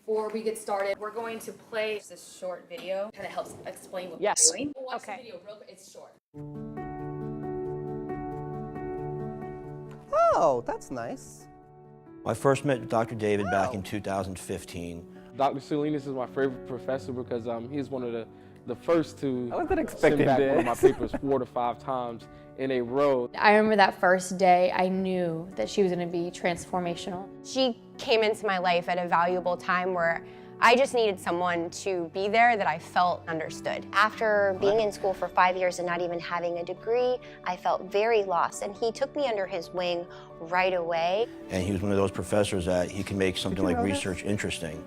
Before we get started, we're going to play this short video. Kind of helps explain what we're doing. We'll watch the video real quick. It's short. Oh, that's nice. I first met Dr. David back in 2015. Dr. Salinas is my favorite professor because he's one of the first to I wasn't send expecting back this. one of my papers 4 to 5 times in a row. I remember that first day, I knew that she was going to be transformational. She came into my life at a valuable time where I just needed someone to be there that I felt understood. After being in school for 5 years and not even having a degree, I felt very lost, and he took me under his wing right away. And he was one of those professors that he can make something like research interesting.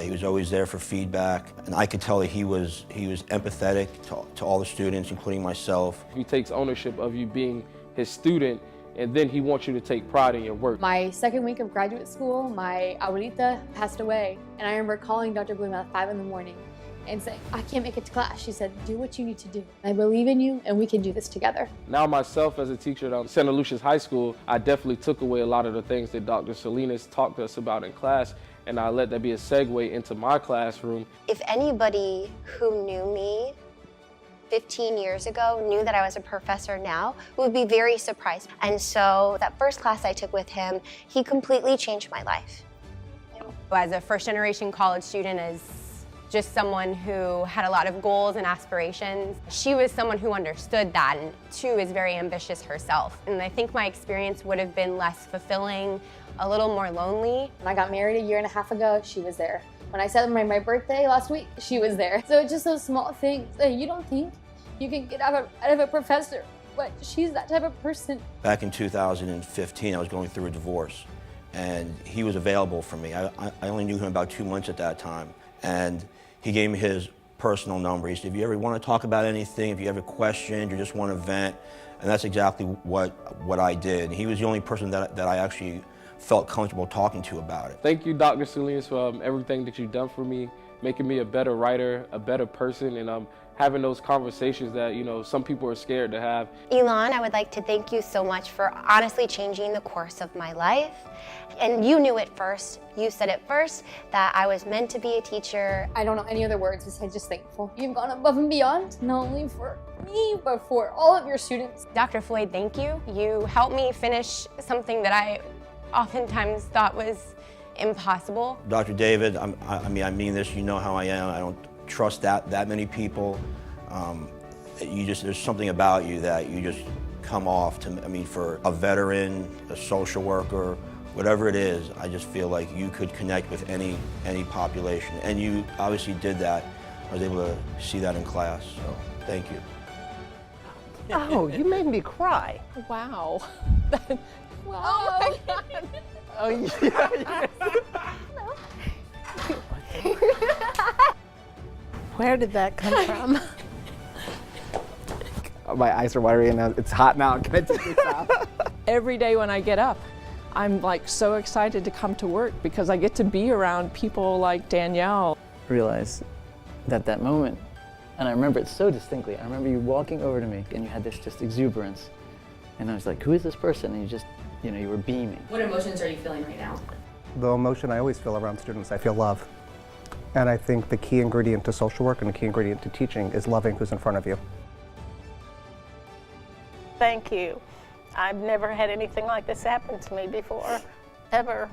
He was always there for feedback, and I could tell that he was empathetic to all the students, including myself. He takes ownership of you being his student, and then he wants you to take pride in your work. My second week of graduate school, my abuelita passed away, and I remember calling Dr. Bloom at 5 in the morning and saying, I can't make it to class. She said, do what you need to do. I believe in you, and we can do this together. Now myself as a teacher at Santa Lucia's High School, I definitely took away a lot of the things that Dr. Salinas talked to us about in class, and I let that be a segue into my classroom. If anybody who knew me 15 years ago knew that I was a professor now, would be very surprised. And so that first class I took with him, he completely changed my life. As a first-generation college student, as just someone who had a lot of goals and aspirations, she was someone who understood that, and too is very ambitious herself. And I think my experience would have been less fulfilling, a little more lonely. When I got married a year and a half ago, she was there. When I celebrated my birthday last week, she was there. So it's just those small things that you don't think you can get out of a professor, but she's that type of person. Back in 2015, I was going through a divorce, and he was available for me. I only knew him about 2 months at that time, and he gave me his personal number. He said, if you ever want to talk about anything, if you have a question, you just want to vent, and that's exactly what I did. And he was the only person that I actually felt comfortable talking to about it. Thank you, Dr. Salinas, for everything that you've done for me, making me a better writer, a better person, and having those conversations that, you know, some people are scared to have. Elon, I would like to thank you so much for honestly changing the course of my life. And you knew it first. You said it first, that I was meant to be a teacher. I don't know any other words besides just thankful. You've gone above and beyond, not only for me, but for all of your students. Dr. Floyd, thank you. You helped me finish something that I oftentimes thought was impossible. Dr. David, I mean this, you know how I am. I don't trust that many people. There's something about you that you just come off to, for a veteran, a social worker, whatever it is, I just feel like you could connect with any population. And you obviously did that. I was able to see that in class, so thank you. Oh, you made me cry. Wow. Wow. Oh my God. Oh, yeah. Where did that come from? My eyes are watery and it's hot now. Can I take this off? Every day when I get up, I'm like so excited to come to work because I get to be around people like Danielle. Realize that moment, and I remember it so distinctly. I remember you walking over to me and you had this just exuberance. And I was like, who is this person? And you just, you were beaming. What emotions are you feeling right now? The emotion I always feel around students, I feel love. And I think the key ingredient to social work and the key ingredient to teaching is loving who's in front of you. Thank you. I've never had anything like this happen to me before, ever.